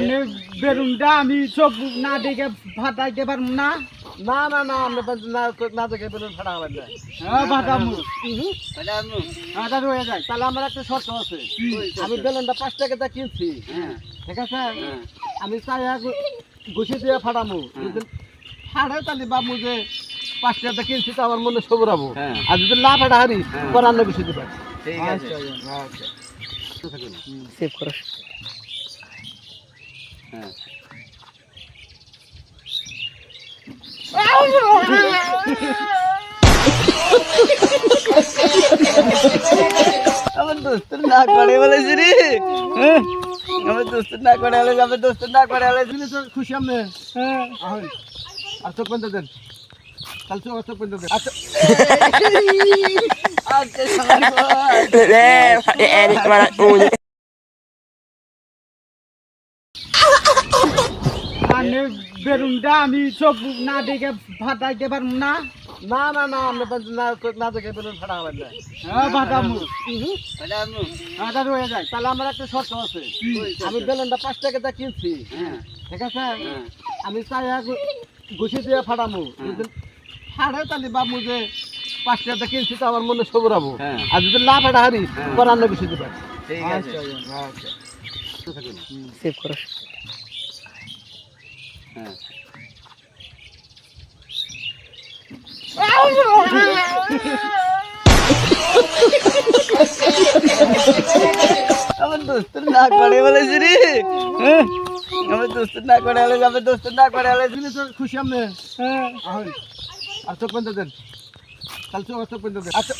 মানে বেলুনটা আমি চোখ না দেখে ফাটাইতে পারবো না। না না না আমরা না দেখে বেলুন ফাটা হবে না। হ্যাঁ ফাটামু। হ্যাঁ দাদু হয়ে যায়। তাহলে আমার একটা শর্ত আছে, আমি বেলুনটা 5 টাকাতে কিনছি, ঠিক আছে? আমি চাই ঘুষি দিয়ে ফাটামু, যদি ফাটে তাহলে বাবু যে 5 টাকাতে কিনছি তো আমার মনে সবরাবো, আর যদি না ফাটা হারি পরান্ন ঘুষি দিবে। ঠিক আছে। আচ্ছা সেভ করো। হ্যাঁ আমার দোস্ত না করে বলেছি রে, আমার দোস্ত না করে বলে, আমার দোস্ত না করে বলেছি তো খুশি আমি। হ্যাঁ আর চোখ বন্ধ দেন, কাল চোখ বন্ধ দেন। আচ্ছা মানে বেলুনটা আমি চোখ না দেখে ফাটাইতে পারবো না। না না না আমরা না দেখে বেলুন ফাটা হবে না। হ্যাঁ ফাটামু। হ্যাঁ দাদু হয়ে যায়। তাহলে আমার একটা শর্ত আছে, আমি বেলুনটা 5 টাকাতে কিনছি, ঠিক আছে? আমি চাই ঘুষি দিয়ে ফাটামু, যদি ফাটে তাহলে বাবু যে 5 টাকাতে কিনছি তো আমার মনে সবরাবো, আর যদি না ফাটা হারি পরান্ন ঘুষি দিবে। ঠিক আছে। আচ্ছা সেভ করো। হ্যাঁ আমার দোস্ত না করে বলেছি রে, আমার দোস্ত না করে বলে, আমার দোস্ত না করে বলেছি তো খুশি আমি। হ্যাঁ আর চোখ বন্ধ দেন, কাল চোখ বন্ধ দেন। আচ্ছা